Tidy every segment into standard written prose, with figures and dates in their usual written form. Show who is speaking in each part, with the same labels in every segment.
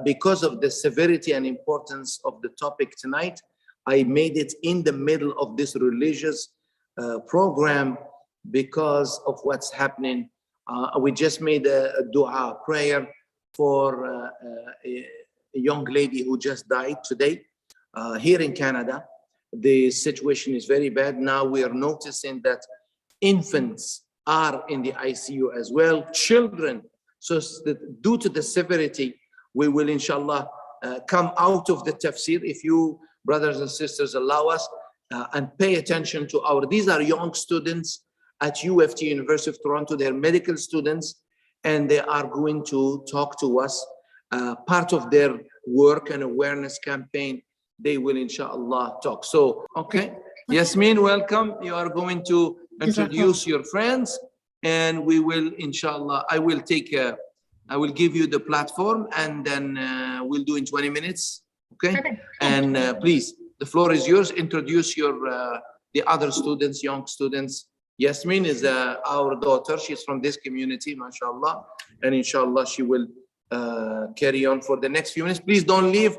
Speaker 1: because of the severity and importance of the topic tonight, I made it in the middle of this religious program because of what's happening. We just made a dua prayer for a young lady who just died today here in Canada. The situation is very bad. Now we are noticing that infants are in the ICU as well, children. So due to the severity, we will inshallah come out of the tafsir, if you brothers and sisters allow us, and pay attention to these are young students at UFT, University of Toronto. They're medical students, and they are going to talk to us. Part of their work and awareness campaign, they will inshallah talk. So, okay. Yasmin, welcome. You are going to introduce your friends, and we will inshallah, I will give you the platform, and then we'll do in 20 minutes. Okay. Perfect. And please, the floor is yours. Introduce the other students, young students. Yasmin is our daughter. She's from this community, mashallah. And inshallah, she will carry on for the next few minutes. Please don't leave.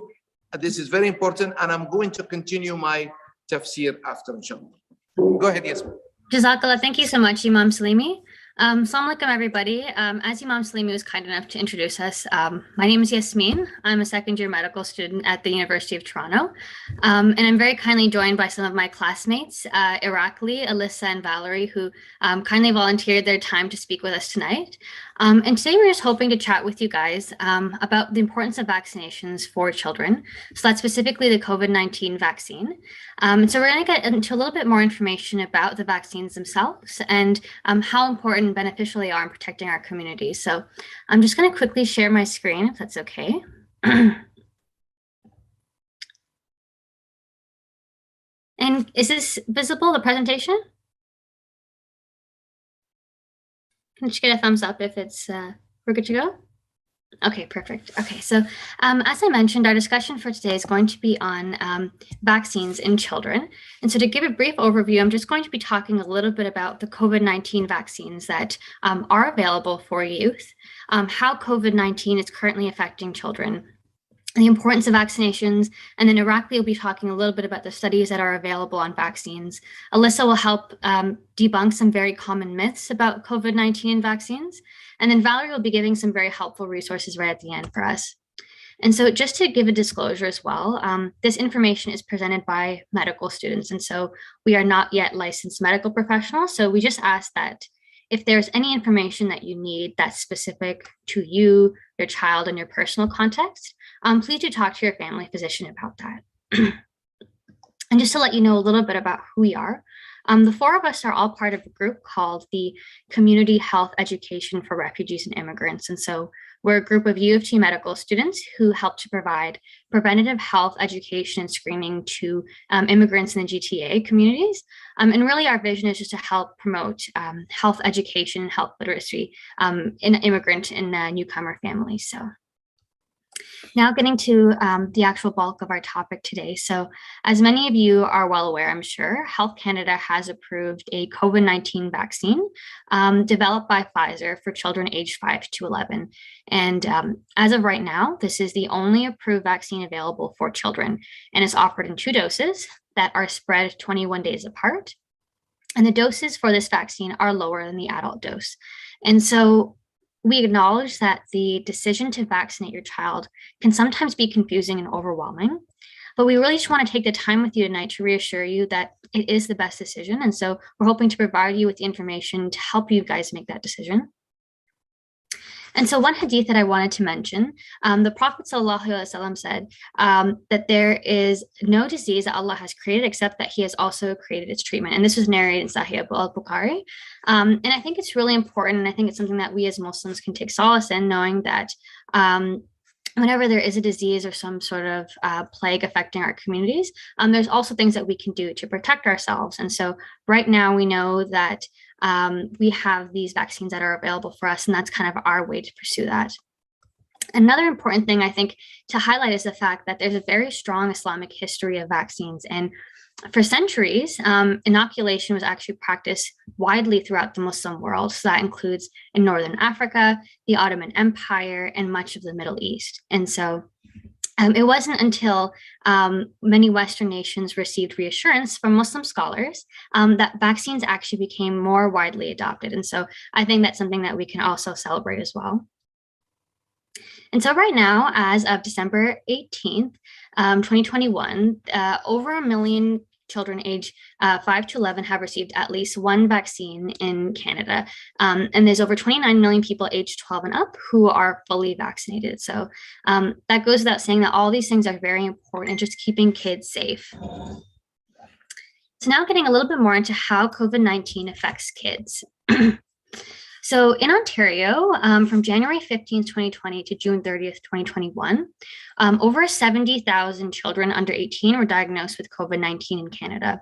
Speaker 1: This is very important. And I'm going to continue my tafsir after, inshallah. Go ahead, Yasmin.
Speaker 2: Jazakallah. Thank you so much, Imam Salimi. Assalamu alaikum, everybody. As Imam Salimi was kind enough to introduce us, my name is Yasmin. I'm a second-year medical student at the University of Toronto, and I'm very kindly joined by some of my classmates, Irakli, Alyssa, and Valerie, who kindly volunteered their time to speak with us tonight. And today we're just hoping to chat with you guys about the importance of vaccinations for children, so that's specifically the COVID-19 vaccine. So we're going to get into a little bit more information about the vaccines themselves and how important and beneficial they are in protecting our communities. So I'm just going to quickly share my screen, if that's okay. And is this visible, the presentation? Can you just get a thumbs up if it's we're good to go? Okay, perfect. Okay, so as I mentioned, our discussion for today is going to be on vaccines in children. And so to give a brief overview, I'm just going to be talking a little bit about the COVID-19 vaccines that are available for youth, how COVID-19 is currently affecting children, the importance of vaccinations, and then Irakli will be talking a little bit about the studies that are available on vaccines. Alyssa will help debunk some very common myths about COVID-19 vaccines, and then Valerie will be giving some very helpful resources right at the end for us. And so just to give a disclosure as well, this information is presented by medical students, and so we are not yet licensed medical professionals, so we just ask that if there's any information that you need that's specific to you, your child, and your personal context, please do talk to your family physician about that. And just to let you know a little bit about who we are, the four of us are all part of a group called the Community Health Education for Refugees and Immigrants. And so we're a group of U of T medical students who help to provide preventative health education and screening to immigrants in the GTA communities. And really our vision is just to help promote health education and health literacy in immigrant and newcomer families. So now getting to the actual bulk of our topic today. So as many of you are well aware, I'm sure, Health Canada has approved a COVID-19 vaccine developed by Pfizer for children aged 5 to 11. And as of right now, this is the only approved vaccine available for children, and it's offered in 2 doses that are spread 21 days apart. And the doses for this vaccine are lower than the adult dose. And so we acknowledge that the decision to vaccinate your child can sometimes be confusing and overwhelming, but we really just want to take the time with you tonight to reassure you that it is the best decision. And so we're hoping to provide you with the information to help you guys make that decision. And so one hadith that I wanted to mention, the Prophet ﷺ said that there is no disease that Allah has created except that he has also created its treatment. And this was narrated in Sahih al-Bukhari. And I think it's really important, and I think it's something that we as Muslims can take solace in, knowing that whenever there is a disease or some sort of plague affecting our communities, there's also things that we can do to protect ourselves. And so right now we know that we have these vaccines that are available for us, and that's kind of our way to pursue that. Another important thing I think to highlight is the fact that there's a very strong Islamic history of vaccines, and For centuries, inoculation was actually practiced widely throughout the Muslim world. So that includes in Northern Africa, the Ottoman Empire, and much of the Middle East. And so it wasn't until many Western nations received reassurance from Muslim scholars that vaccines actually became more widely adopted. And so I think that's something that we can also celebrate as well. And so right now, as of December 18th, 2021, over 1 million children aged 5 to 11 have received at least one vaccine in Canada. And there's over 29 million people aged 12 and up who are fully vaccinated. So that goes without saying that all these things are very important in just keeping kids safe. So now getting a little bit more into how COVID-19 affects kids. So in Ontario, from January 15th, 2020 to June 30th, 2021, over 70,000 children under 18 were diagnosed with COVID-19 in Canada.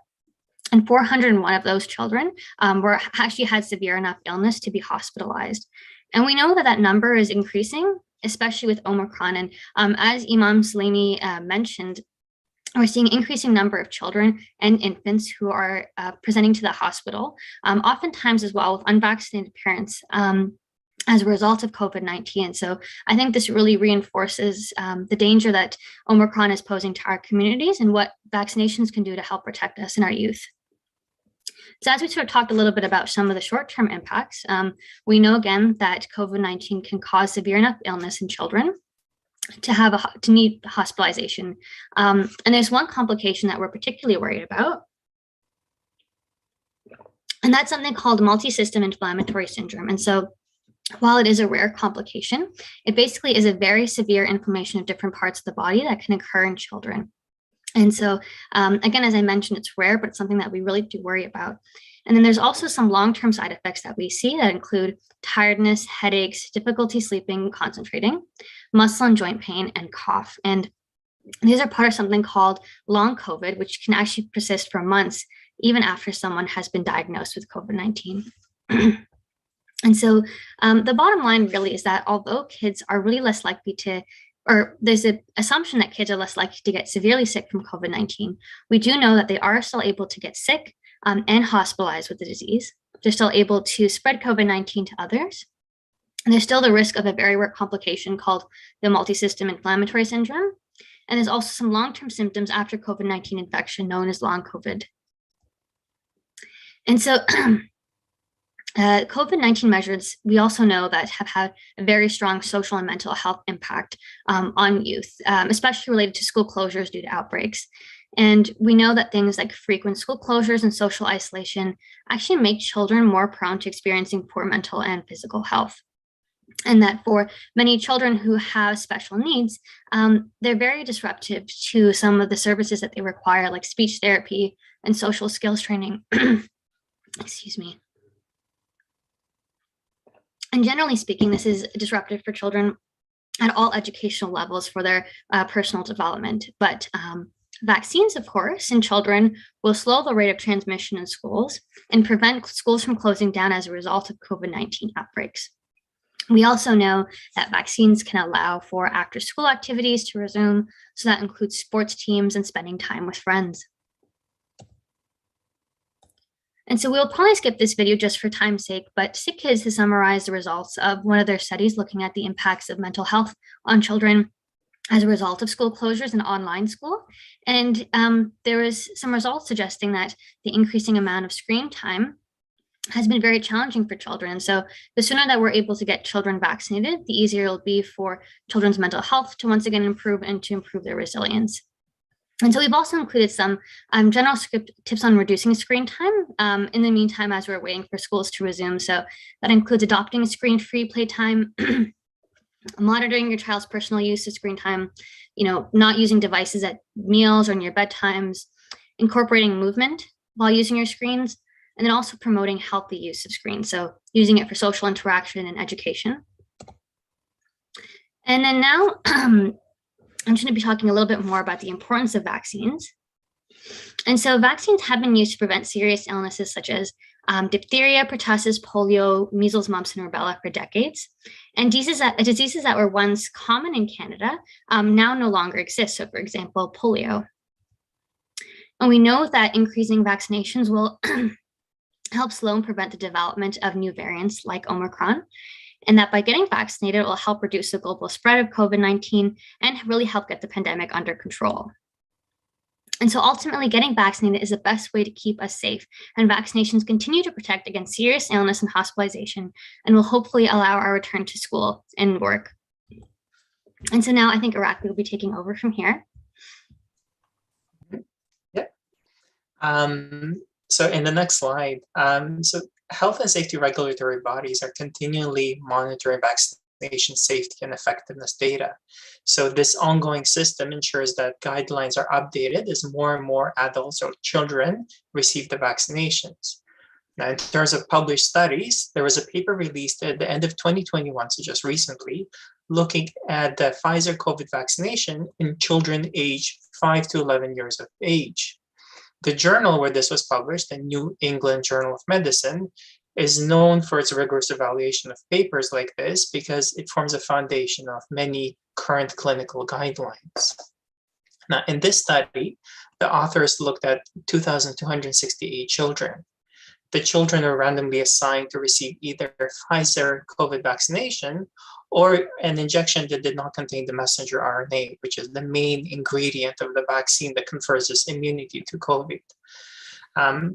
Speaker 2: And 401 of those children actually had severe enough illness to be hospitalized. And we know that that number is increasing, especially with Omicron. And as Imam Salimi mentioned, we're seeing an increasing number of children and infants who are presenting to the hospital, oftentimes as well with unvaccinated parents as a result of COVID-19. So I think this really reinforces the danger that Omicron is posing to our communities and what vaccinations can do to help protect us and our youth. So as we sort of talked a little bit about some of the short-term impacts, we know again that COVID-19 can cause severe enough illness in children to need hospitalization. And there's one complication that we're particularly worried about, and that's something called multi-system inflammatory syndrome. And so while it is a rare complication, it basically is a very severe inflammation of different parts of the body that can occur in children. And so again, as I mentioned, it's rare, but it's something that we really do worry about. And then there's also some long-term side effects that we see that include tiredness, headaches, difficulty sleeping, concentrating, muscle and joint pain, and cough. And these are part of something called long COVID, which can actually persist for months, even after someone has been diagnosed with COVID-19. And so the bottom line really is that although kids are really less likely to, or there's an assumption that kids are less likely to get severely sick from COVID-19, we do know that they are still able to get sick and hospitalized with the disease. They're still able to spread COVID-19 to others. And there's still the risk of a very rare complication called the multi-system inflammatory syndrome. And there's also some long-term symptoms after COVID-19 infection known as long COVID. And so COVID-19 measures, we also know that have had a very strong social and mental health impact on youth, especially related to school closures due to outbreaks. And we know that things like frequent school closures and social isolation actually make children more prone to experiencing poor mental and physical health. And that for many children who have special needs, they're very disruptive to some of the services that they require, like speech therapy and social skills training. Excuse me. And generally speaking, this is disruptive for children at all educational levels for their personal development. But vaccines, of course, in children will slow the rate of transmission in schools and prevent schools from closing down as a result of COVID-19 outbreaks. We also know that vaccines can allow for after-school activities to resume, so that includes sports teams and spending time with friends. And so we'll probably skip this video just for time's sake, but Sick Kids has summarized the results of one of their studies looking at the impacts of mental health on children as a result of school closures and online school. And there was some results suggesting that the increasing amount of screen time has been very challenging for children. So the sooner that we're able to get children vaccinated, the easier it'll be for children's mental health to once again improve and to improve their resilience. And so we've also included some general script tips on reducing screen time in the meantime as we're waiting for schools to resume. So that includes adopting screen-free playtime, monitoring your child's personal use of screen time, not using devices at meals or near bedtimes, incorporating movement while using your screens, and then also promoting healthy use of screens. So using it for social interaction and education. And then now, I'm going to be talking a little bit more about the importance of vaccines. And so vaccines have been used to prevent serious illnesses such as diphtheria, pertussis, polio, measles, mumps, and rubella for decades. And diseases that were once common in Canada now no longer exist. So for example, polio. And we know that increasing vaccinations will help slow and prevent the development of new variants like Omicron, and that by getting vaccinated, it will help reduce the global spread of COVID-19 and really help get the pandemic under control. And so ultimately, getting vaccinated is the best way to keep us safe, and vaccinations continue to protect against serious illness and hospitalization, and will hopefully allow our return to school and work. And so now I think Iraq will be taking over from here.
Speaker 3: So in the next slide, so health and safety regulatory bodies are continually monitoring vaccination safety and effectiveness data. So this ongoing system ensures that guidelines are updated as more and more adults or children receive the vaccinations. Now, in terms of published studies, there was a paper released at the end of 2021, so just recently, looking at the Pfizer COVID vaccination in children aged 5 to 11 years of age. The journal where this was published, the New England Journal of Medicine, is known for its rigorous evaluation of papers like this because it forms a foundation of many current clinical guidelines. Now, in this study, the authors looked at 2,268 children. The children were randomly assigned to receive either Pfizer COVID vaccination or an injection that did not contain the messenger RNA, which is the main ingredient of the vaccine that confers this immunity to COVID.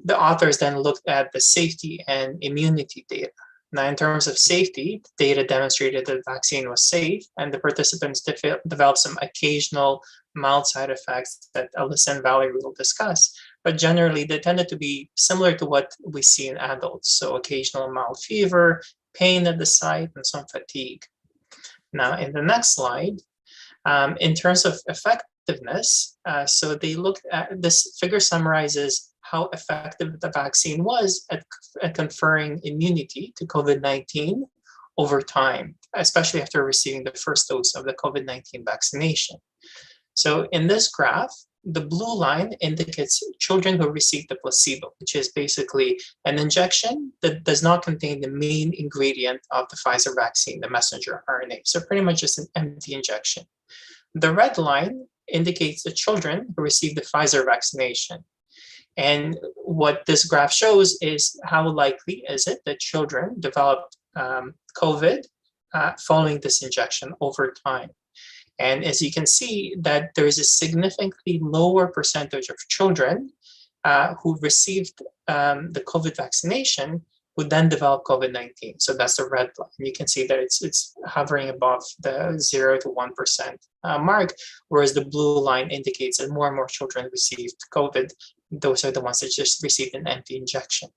Speaker 3: The authors then looked at the safety and immunity data. Now, in terms of safety, data demonstrated that the vaccine was safe, and the participants developed some occasional mild side effects that Alyssa and Valerie will discuss. But generally, they tended to be similar to what we see in adults. So occasional mild fever, pain at the site, and some fatigue. Now, in the next slide, in terms of effectiveness, so they looked at this figure summarizes how effective the vaccine was at conferring immunity to COVID-19 over time, especially after receiving the first dose of the COVID-19 vaccination. So in this graph, the blue line indicates children who received the placebo, which is basically an injection that does not contain the main ingredient of the Pfizer vaccine, the messenger RNA. So pretty much just an empty injection. The red line indicates the children who received the Pfizer vaccination. And what this graph shows is how likely is it that children developed COVID following this injection over time. And as you can see, that there is a significantly lower percentage of children who received the COVID vaccination who then develop COVID-19. So that's the red line. You can see that it's hovering above the 0 to 1% mark, whereas the blue line indicates that more and more children received COVID. Those are the ones that just received an empty injection.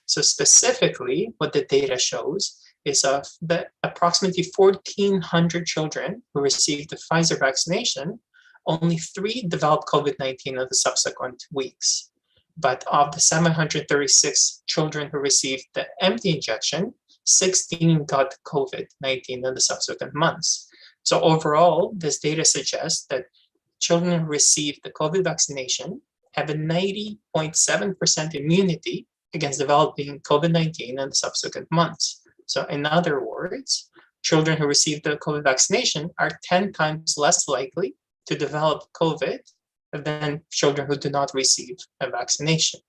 Speaker 3: So specifically, what the data shows is of the approximately 1,400 children who received the Pfizer vaccination, only 3 developed COVID-19 in the subsequent weeks. But of the 736 children who received the empty injection, 16 got COVID-19 in the subsequent months. So overall, this data suggests that children who received the COVID vaccination have a 90.7% immunity against developing COVID-19 in the subsequent months. So in other words, children who receive the COVID vaccination are 10 times less likely to develop COVID than children who do not receive a vaccination.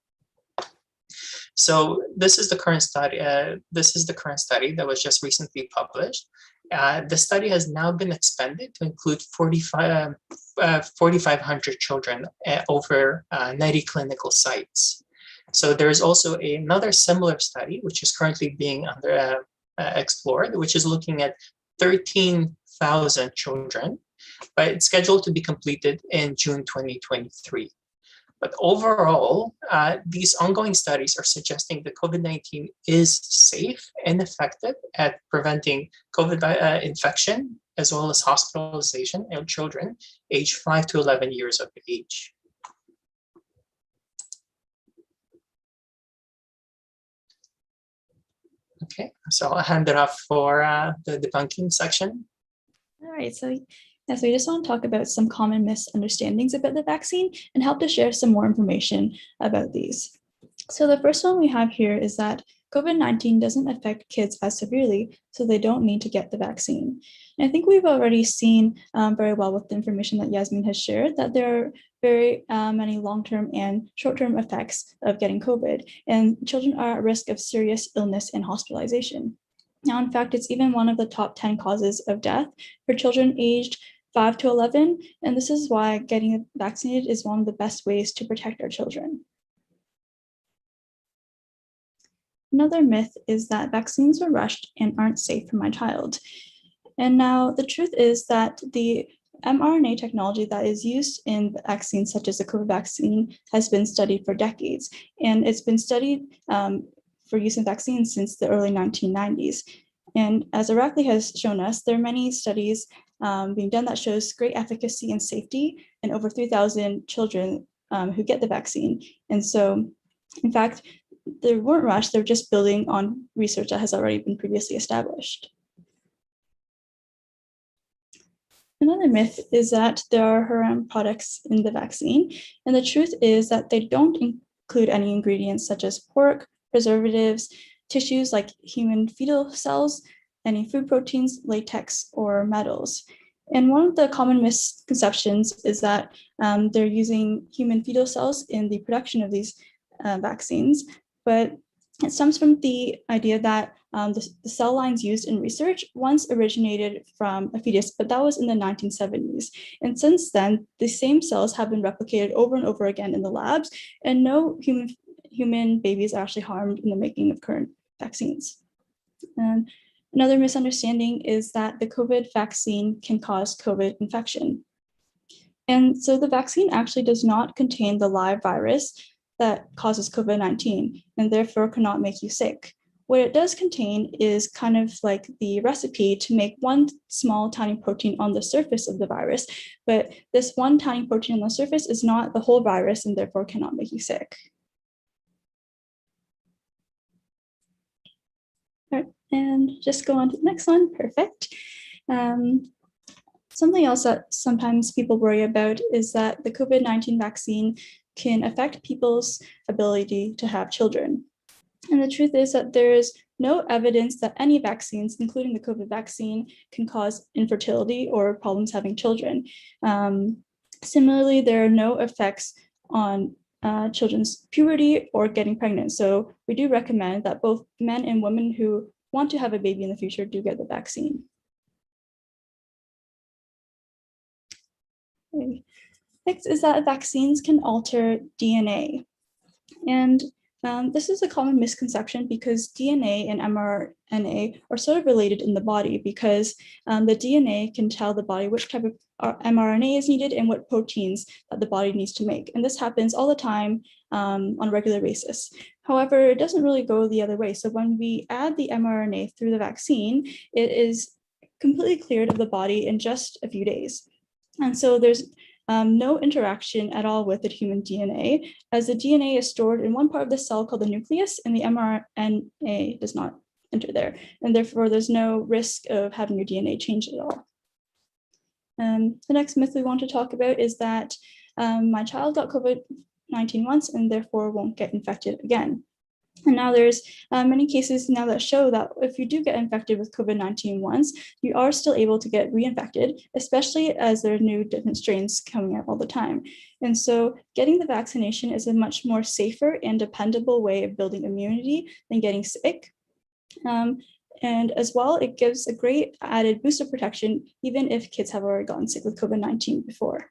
Speaker 3: So this is the current study. That was just recently published. The study has now been expanded to include 4,500 children over 90 clinical sites. So there is also another similar study, which is currently being explored, which is looking at 13,000 children, but it's scheduled to be completed in June 2023. But overall, these ongoing studies are suggesting that COVID-19 is safe and effective at preventing COVID infection, as well as hospitalization in children aged 5 to 11 years of age. Okay, so I'll hand it off for the debunking section.
Speaker 4: All right, so yes, we just want to talk about some common misunderstandings about the vaccine and help to share some more information about these. So the first one we have here is that COVID-19 doesn't affect kids as severely, so they don't need to get the vaccine. And I think we've already seen very well with the information that Yasmin has shared that there are very many long-term and short-term effects of getting COVID, and children are at risk of serious illness and hospitalization. Now, in fact, it's even one of the top 10 causes of death for children aged 5 to 11, and this is why getting vaccinated is one of the best ways to protect our children. Another myth is that vaccines were rushed and aren't safe for my child. And now the truth is that the mRNA technology that is used in vaccines such as the COVID vaccine has been studied for decades, and it's been studied for use in vaccines since the early 1990s. And as Irakli has shown us, there are many studies being done that shows great efficacy and safety in over 3,000 children who get the vaccine. And so, in fact, they weren't rushed, they're just building on research that has already been previously established. Another myth is that there are harm products in the vaccine, and the truth is that they don't include any ingredients such as pork, preservatives, tissues like human fetal cells, any food proteins, latex, or metals. And one of the common misconceptions is that they're using human fetal cells in the production of these vaccines, but it stems from the idea that the cell lines used in research once originated from a fetus, but that was in the 1970s. And since then, the same cells have been replicated over and over again in the labs, and no human babies are actually harmed in the making of current vaccines. And another misunderstanding is that the COVID vaccine can cause COVID infection. And so the vaccine actually does not contain the live virus that causes COVID-19 and therefore cannot make you sick. What it does contain is kind of like the recipe to make one small tiny protein on the surface of the virus, but this one tiny protein on the surface is not the whole virus and therefore cannot make you sick. All right, and just go on to the next one, perfect. Something else that sometimes people worry about is that the COVID-19 vaccine can affect people's ability to have children. And the truth is that there is no evidence that any vaccines, including the COVID vaccine, can cause infertility or problems having children. Similarly, there are no effects on children's puberty or getting pregnant. So we do recommend that both men and women who want to have a baby in the future do get the vaccine. Okay. Next is that vaccines can alter DNA. And this is a common misconception because DNA and mRNA are sort of related in the body because the DNA can tell the body which type of mRNA is needed and what proteins that the body needs to make. And this happens all the time on a regular basis. However, it doesn't really go the other way. So when we add the mRNA through the vaccine, it is completely cleared of the body in just a few days. And so there's no interaction at all with the human DNA, as the DNA is stored in one part of the cell called the nucleus, and the mRNA does not enter there. And therefore, there's no risk of having your DNA change at all. The next myth we want to talk about is that my child got COVID-19 once and therefore won't get infected again. And now there's many cases now that show that if you do get infected with COVID-19 once, you are still able to get reinfected, especially as there are new different strains coming out all the time. And so getting the vaccination is a much more safer and dependable way of building immunity than getting sick. And as well, it gives a great added booster protection, even if kids have already gotten sick with COVID-19 before.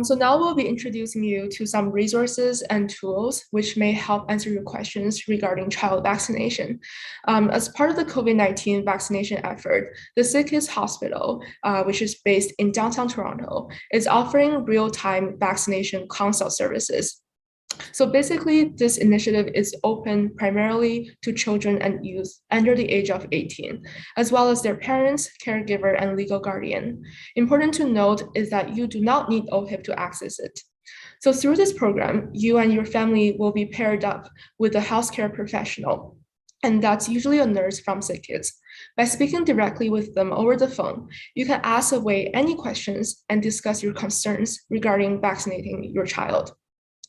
Speaker 5: So now we'll be introducing you to some resources and tools which may help answer your questions regarding child vaccination. As part of the COVID-19 vaccination effort, the Sick Kids Hospital, which is based in downtown Toronto, is offering real-time vaccination consult services. So basically, this initiative is open primarily to children and youth under the age of 18, as well as their parents, caregiver, and legal guardian. Important to note is that you do not need OHIP to access it. So through this program, you and your family will be paired up with a healthcare professional, and that's usually a nurse from Sick Kids. By speaking directly with them over the phone, you can ask away any questions and discuss your concerns regarding vaccinating your child.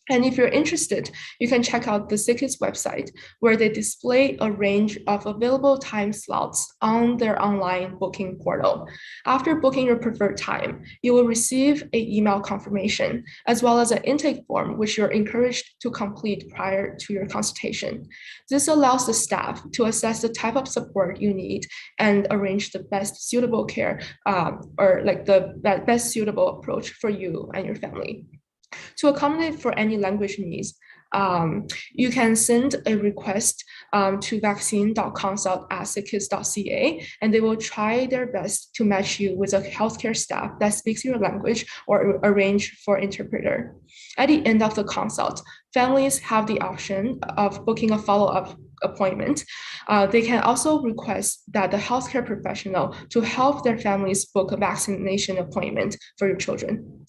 Speaker 5: And if you're interested, you can check out the SickKids website, where they display a range of available time slots on their online booking portal. After booking your preferred time, you will receive an email confirmation, as well as an intake form, which you're encouraged to complete prior to your consultation. This allows the staff to assess the type of support you need and arrange the best suitable care, or like the best suitable approach for you and your family. To accommodate for any language needs, you can send a request to vaccine.consult@sickkids.ca, and they will try their best to match you with a healthcare staff that speaks your language or arrange for interpreter. At the end of the consult, families have the option of booking a follow-up appointment. They can also request that the healthcare professional to help their families book a vaccination appointment for your children.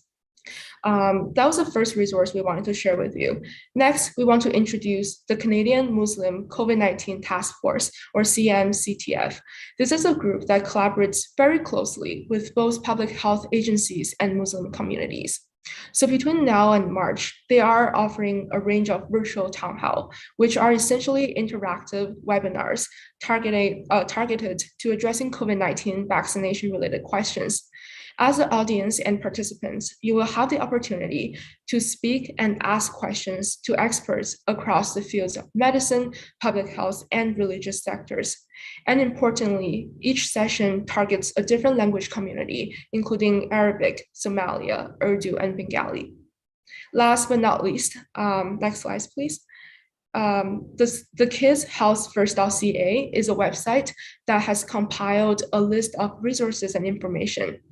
Speaker 5: That was the first resource we wanted to share with you. Next, we want to introduce the Canadian Muslim COVID-19 Task Force, or CMCTF. This is a group that collaborates very closely with both public health agencies and Muslim communities. So between now and March, they are offering a range of virtual town hall, which are essentially interactive webinars targeted to addressing COVID-19 vaccination-related questions. As the audience and participants, you will have the opportunity to speak and ask questions to experts across the fields of medicine, public health, and religious sectors. And importantly, each session targets a different language community, including Arabic, Somalia, Urdu, and Bengali. Last but not least, next slide, please. The kidshealthfirst.ca is a website that has compiled a list of resources and information.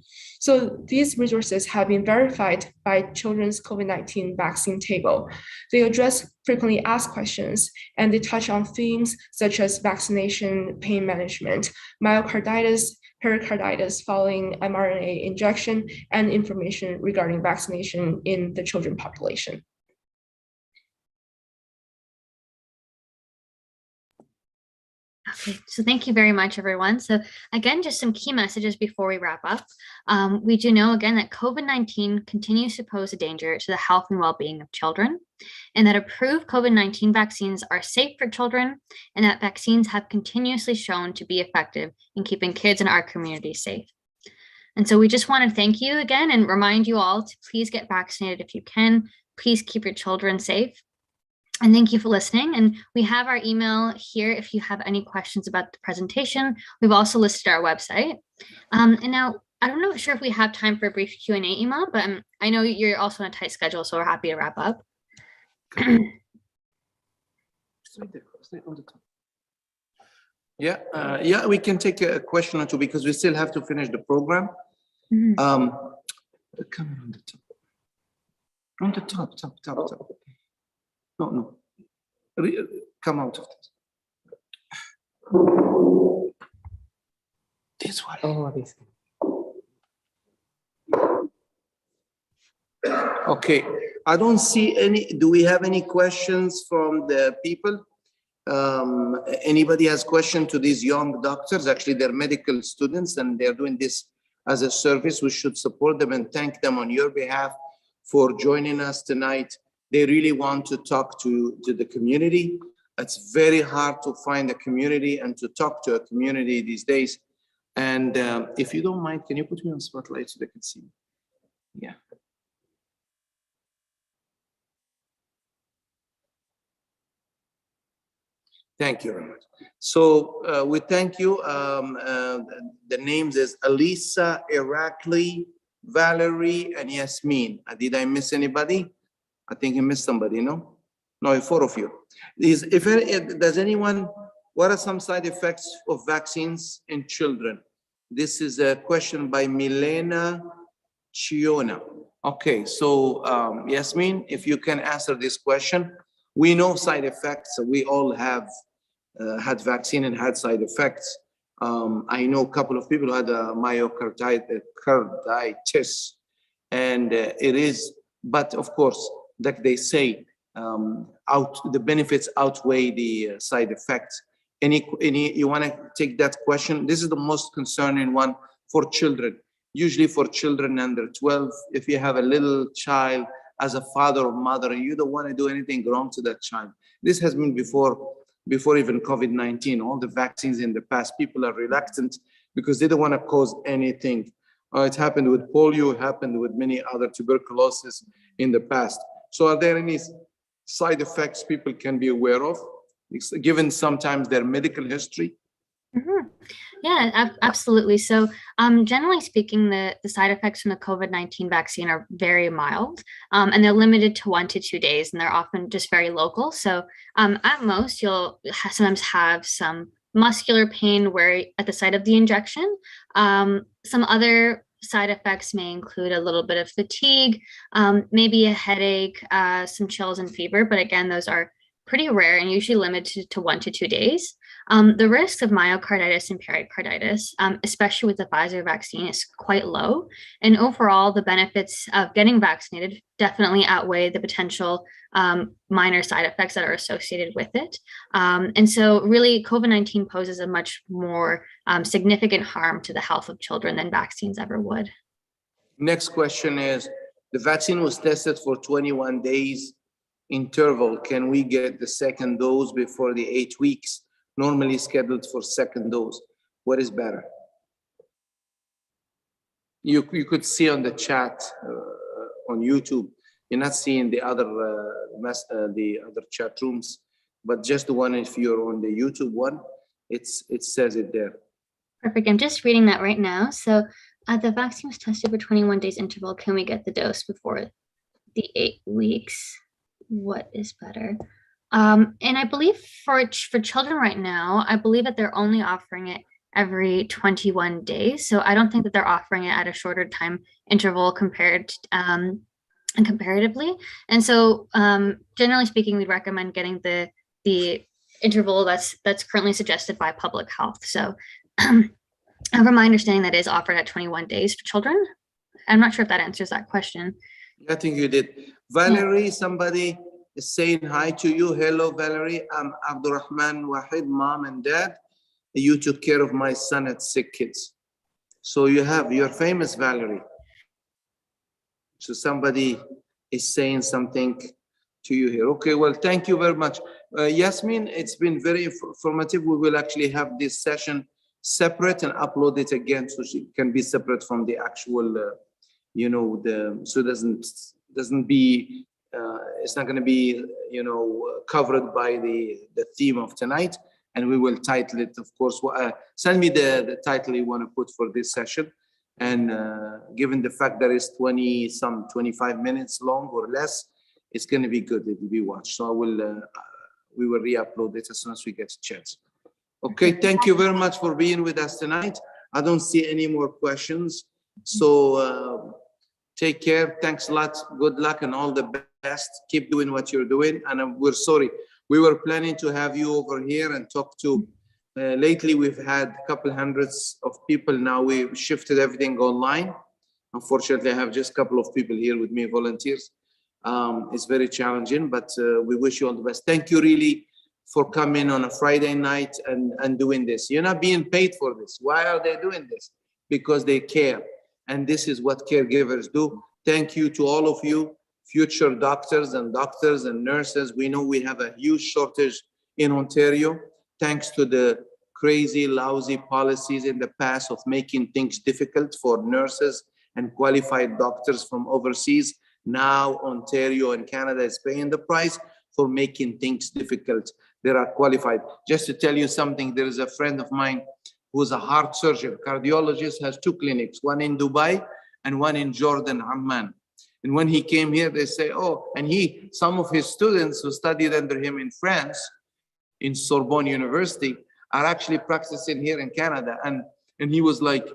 Speaker 5: So these resources have been verified by Children's COVID-19 Vaccine Table. They address frequently asked questions, and they touch on themes such as vaccination, pain management, myocarditis, pericarditis following mRNA injection, and information regarding vaccination in the children population.
Speaker 2: Okay, so thank you very much, everyone. So again, just some key messages before we wrap up. We do know, again, that COVID-19 continues to pose a danger to the health and well-being of children, and that approved COVID-19 vaccines are safe for children, and that vaccines have continuously shown to be effective in keeping kids in our community safe. And so we just want to thank you again and remind you all to please get vaccinated if you can. Please keep your children safe. And thank you for listening. And we have our email here if you have any questions about the presentation. We've also listed our website. And now, I'm not sure if we have time for a brief Q&A email, but I know you're also on a tight schedule, so we're happy to wrap up.
Speaker 1: Yeah, we can take a question or two because we still have to finish the program.
Speaker 2: Mhm.
Speaker 1: Come on the top. No. Come out of this. This one.
Speaker 3: Oh, this.
Speaker 1: Okay, I don't see any. Do we have any questions from the people? Anybody has question to these young doctors? Actually, they're medical students and they're doing this as a service. We should support them and thank them on your behalf for joining us tonight. They really want to talk to the community. It's very hard to find a community and to talk to a community these days. And if you don't mind, can you put me on spotlight so they can see me? Yeah. Thank you very much. So we thank you. The names is Elisa, Irakli, Valerie, and Yasmin. Did I miss anybody? I think I missed somebody, no? No, 4 of you. Does anyone, what are some side effects of vaccines in children? This is a question by Milena Chiona. Okay, so Yasmin, if you can answer this question. We know side effects. We all have had vaccine and had side effects. I know a couple of people who had a myocarditis, and it is, but of course, like they say, the benefits outweigh the side effects. You want to take that question? This is the most concerning one for children. Usually for children under 12, if you have a little child as a father or mother, and you don't want to do anything wrong to that child. This has been before even COVID-19. All the vaccines in the past, people are reluctant because they don't want to cause anything. It happened with polio, it happened with many other tuberculosis in the past. So are there any side effects people can be aware of, given sometimes their medical history?
Speaker 2: Mm-hmm. Yeah, absolutely. So generally speaking, the side effects from the COVID-19 vaccine are very mild, and they're limited to 1 to 2 days, and they're often just very local. So at most, you'll sometimes have some muscular pain where at the site of the injection. Some other side effects may include a little bit of fatigue, maybe a headache, some chills and fever, but again, those are pretty rare and usually limited to 1 to 2 days. The risk of myocarditis and pericarditis, especially with the Pfizer vaccine, is quite low. And overall, the benefits of getting vaccinated definitely outweigh the potential minor side effects that are associated with it. And so really, COVID-19 poses a much more significant harm to the health of children than vaccines ever would.
Speaker 1: Next question is, the vaccine was tested for 21 days interval. Can we get the second dose before the 8 weeks? Normally scheduled for second dose. What is better? You could see on the chat on YouTube. You're not seeing the other chat rooms, but just the one, if you're on the YouTube one, it says it there.
Speaker 2: Perfect. I'm just reading that right now. So the vaccine was tested for 21 days interval. Can we get the dose before the 8 weeks? What is better? And I believe for children right now, I believe that they're only offering it every 21 days. So I don't think that they're offering it at a shorter time interval compared and comparatively. And so generally speaking, we recommend getting the interval that's currently suggested by public health. So from my understanding, that is offered at 21 days for children. I'm not sure if that answers that question.
Speaker 1: I think you did. Valerie, somebody is saying hi to you. Hello, Valerie. I'm Abdurrahman Wahid, mom and dad. You took care of my son at Sick Kids. So you're famous, Valerie. So somebody is saying something to you here. Okay, well, thank you very much. Yasmin, it's been very informative. We will actually have this session separate and upload it again so she can be separate from the actual, so it doesn't be, it's not going to be, covered by the theme of tonight. And we will title it, of course. Send me the title you want to put for this session. And given the fact that it's 25 minutes long or less, it's going to be good. It will be watched. So we will re-upload it as soon as we get a chance. Okay, thank you very much for being with us tonight. I don't see any more questions. So take care. Thanks a lot. Good luck and all the best. Keep doing what you're doing. And we're sorry. We were planning to have you over here and talk to, lately we've had a couple hundreds of people. Now we've shifted everything online. Unfortunately, I have just a couple of people here with me, volunteers. It's very challenging, but we wish you all the best. Thank you really for coming on a Friday night and doing this. You're not being paid for this. Why are they doing this? Because they care. And this is what caregivers do. Thank you to all of you, future doctors and nurses. We know we have a huge shortage in Ontario, thanks to the crazy, lousy policies in the past of making things difficult for nurses and qualified doctors from overseas. Now Ontario and Canada is paying the price for making things difficult. They are qualified. Just to tell you something, there is a friend of mine who's a heart surgeon, cardiologist, has 2 clinics, one in Dubai and one in Jordan, Amman. And when he came here, they say, oh, and some of his students who studied under him in France, in Sorbonne University, are actually practicing here in Canada. And he was like,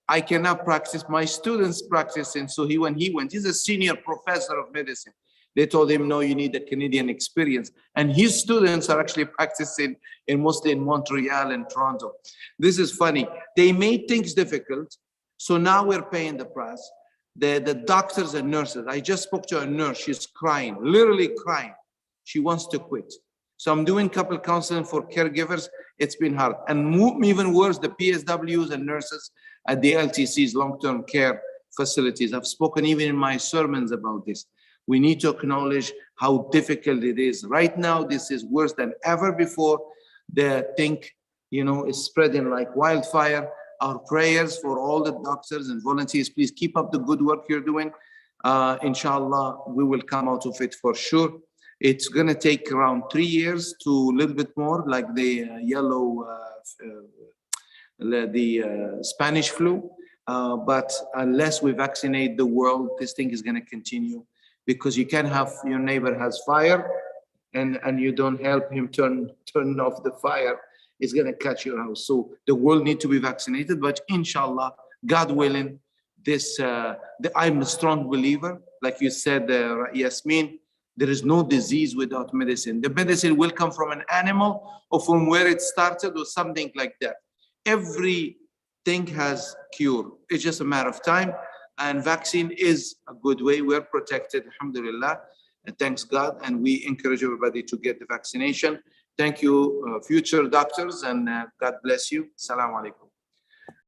Speaker 1: I cannot practice, my students practicing. So when he went, he's a senior professor of medicine. They told him, no, you need a Canadian experience. And his students are actually practicing mostly in Montreal and Toronto. This is funny. They made things difficult. So now we're paying the price. The doctors and nurses, I just spoke to a nurse, she's crying, literally crying. She wants to quit. So I'm doing couple counseling for caregivers. It's been hard. And even worse, the PSWs and nurses at the LTCs, long-term care facilities. I've spoken even in my sermons about this. We need to acknowledge how difficult it is. Right now, this is worse than ever before. The thing, is spreading like wildfire. Our prayers for all the doctors and volunteers, please keep up the good work you're doing. Inshallah, we will come out of it for sure. It's going to take around 3 years to a little bit more, like the Spanish flu. But unless we vaccinate the world, this thing is going to continue, because you can have your neighbor has fire and you don't help him turn off the fire. It's going to catch your house. So the world needs to be vaccinated, but inshallah, God willing, I'm a strong believer. Like you said, Yasmin, there is no disease without medicine. The medicine will come from an animal or from where it started or something like that. Everything has cure. It's just a matter of time. And vaccine is a good way. We're protected, alhamdulillah, and thanks God. And we encourage everybody to get the vaccination. Thank you, future doctors, and God bless you. Assalamu alaikum.